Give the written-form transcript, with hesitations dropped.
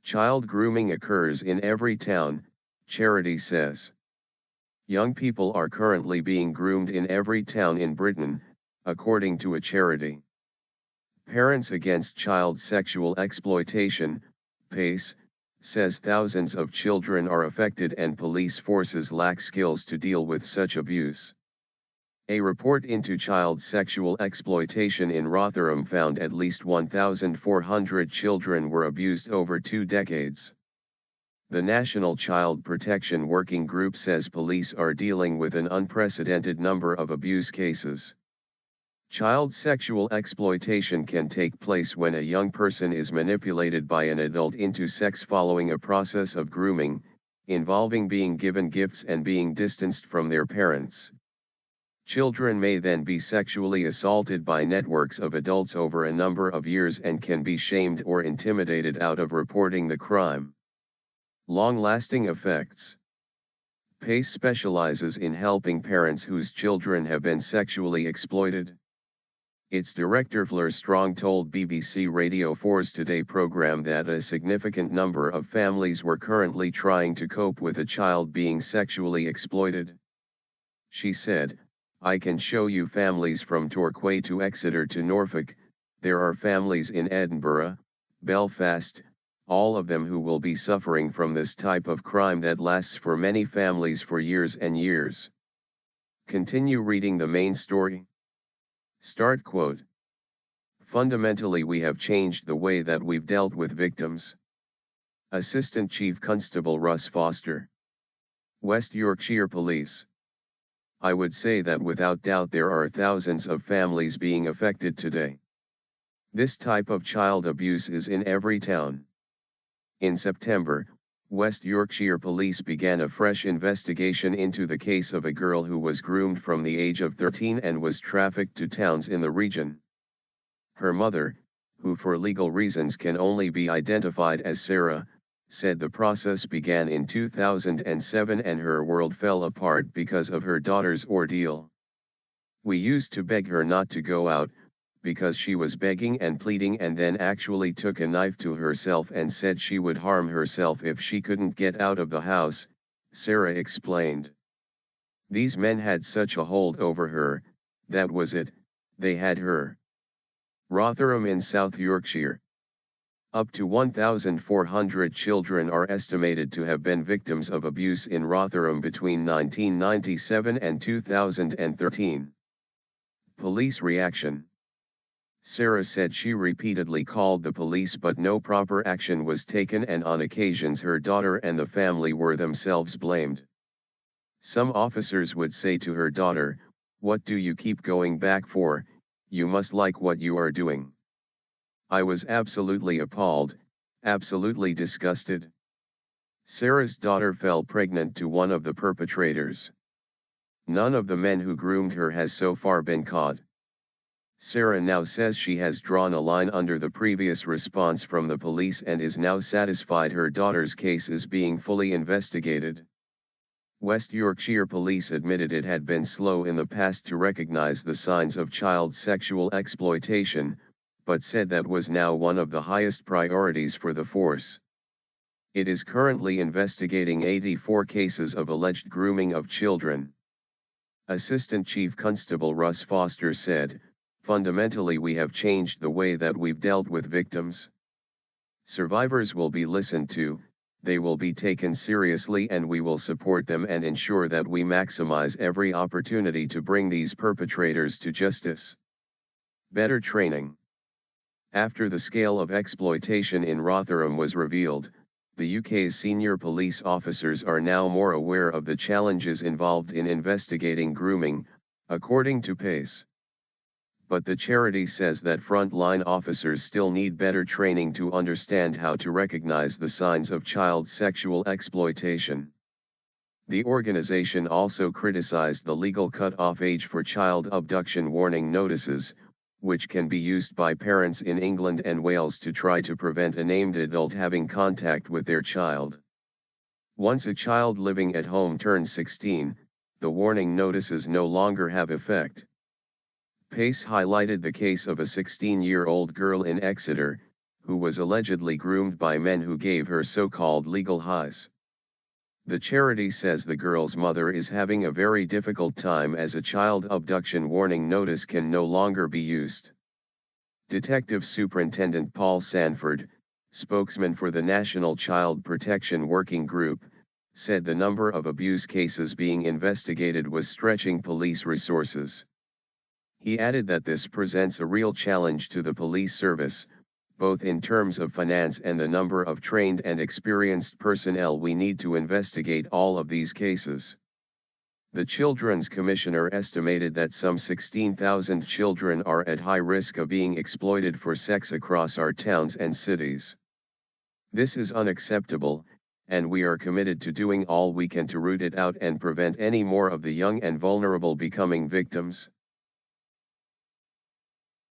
Child grooming occurs in every town, Charity says. Young people are currently being groomed in every town in Britain, according to a charity. Parents Against Child Sexual Exploitation, PACE, says thousands of children are affected and police forces lack skills to deal with such abuse. A report into child sexual exploitation in Rotherham found at least 1,400 children were abused over 2 decades. The National Child Protection Working Group says police are dealing with an unprecedented number of abuse cases. Child sexual exploitation can take place when a young person is manipulated by an adult into sex following a process of grooming, involving being given gifts and being distanced from their parents. Children may then be sexually assaulted by networks of adults over a number of years and can be shamed or intimidated out of reporting the crime. Long-lasting effects. PACE specializes in helping parents whose children have been sexually exploited. Its director Fleur Strong told BBC Radio 4's Today program that a significant number of families were currently trying to cope with a child being sexually exploited. She said, "I can show you families from Torquay to Exeter to Norfolk. There are families in Edinburgh, Belfast, all of them who will be suffering from this type of crime that lasts for many families for years and years." Continue reading the main story. Start quote. Fundamentally, we have changed the way that we've dealt with victims. Assistant Chief Constable Russ Foster, West Yorkshire Police. I would say that without doubt there are thousands of families being affected today. This type of child abuse is in every town. In September, West Yorkshire Police began a fresh investigation into the case of a girl who was groomed from the age of 13 and was trafficked to towns in the region. Her mother, who for legal reasons can only be identified as Sarah, said the process began in 2007 and her world fell apart because of her daughter's ordeal. "We used to beg her not to go out, because she was begging and pleading and then actually took a knife to herself and said she would harm herself if she couldn't get out of the house," Sarah explained. "These men had such a hold over her, that was it, they had her." Rotherham in South Yorkshire. Up to 1,400 children are estimated to have been victims of abuse in Rotherham between 1997 and 2013. Police reaction. Sarah said she repeatedly called the police but no proper action was taken, and on occasions her daughter and the family were themselves blamed. Some officers would say to her daughter, "What do you keep going back for? You must like what you are doing." "I was absolutely appalled, absolutely disgusted." Sarah's daughter fell pregnant to one of the perpetrators. None of the men who groomed her has so far been caught. Sarah now says she has drawn a line under the previous response from the police and is now satisfied her daughter's case is being fully investigated. West Yorkshire Police admitted it had been slow in the past to recognize the signs of child sexual exploitation, but said that was now one of the highest priorities for the force. It is currently investigating 84 cases of alleged grooming of children. Assistant Chief Constable Russ Foster said, "Fundamentally we have changed the way that we've dealt with victims. Survivors will be listened to, they will be taken seriously, and we will support them and ensure that we maximize every opportunity to bring these perpetrators to justice." Better training. After the scale of exploitation in Rotherham was revealed, the UK's senior police officers are now more aware of the challenges involved in investigating grooming, according to PACE. But the charity says that frontline officers still need better training to understand how to recognize the signs of child sexual exploitation. The organization also criticized the legal cut-off age for child abduction warning notices, which can be used by parents in England and Wales to try to prevent a named adult having contact with their child. Once a child living at home turns 16, the warning notices no longer have effect. PACE highlighted the case of a 16-year-old girl in Exeter, who was allegedly groomed by men who gave her so-called legal highs. The charity says the girl's mother is having a very difficult time as a child abduction warning notice can no longer be used. Detective Superintendent Paul Sanford, spokesman for the National Child Protection Working Group, said the number of abuse cases being investigated was stretching police resources. He added that this presents a real challenge to the police service, both in terms of finance and the number of trained and experienced personnel we need to investigate all of these cases. The Children's Commissioner estimated that some 16,000 children are at high risk of being exploited for sex across our towns and cities. This is unacceptable, and we are committed to doing all we can to root it out and prevent any more of the young and vulnerable becoming victims.